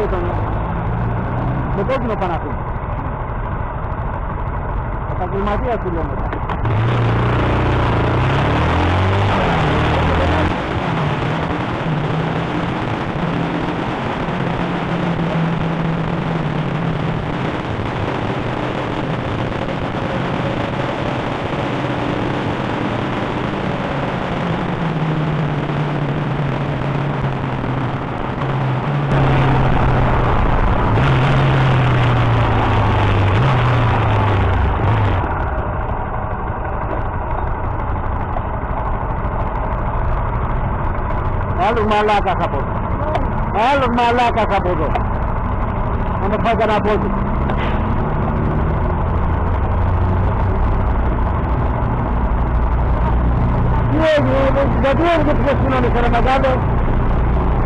και τον με κόκκινο Παναθήνα. Επαγγελματίας του λέω μετά. Άλλος μαλάκας από εδώ. Άλλος μαλάκας από εδώ. Να με φάει κανένα πόδι. Τι έγινε, γιατί έρχεται ποιος κοινωνείς ρε μεγάλο.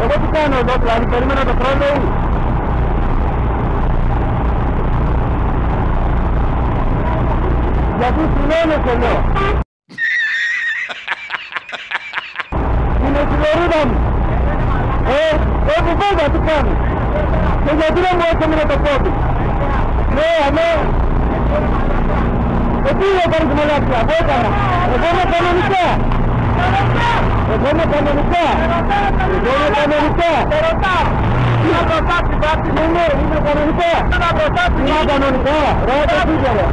Εγώ τι κάνω εδώ, δηλαδή περίμενα το χρόνο. Γιατί συνένεσαι λέω. Είναι η συγχωρίδα μου. Όχι βέβαια τι κάνω. Και γιατί δεν μου έσαμε το πόδι. Ναι, ναι. Τι έκανε τη μαλάκια, εγώ έκανα. Εγώ είμαι κανονικά. Εγώ είμαι κανονικά. Εγώ είμαι κανονικά. Σε ρωτάω. Είναι μπροστάτσι πάτη. Ναι, ναι, είμαι κανονικά. Είναι μπροστάτσι. Είναι κανονικά. Ρε, το πήγε ρε.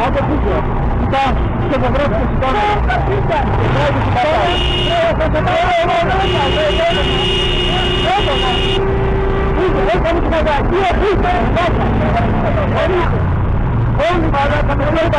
Άντε πήγε. Κοίτα, και το βρέφει και σηκώνω. Και βρέφει και σηκώνω. Έκανε την αγαγία, πήγε. Όλοι μαλάκα, με λέει τα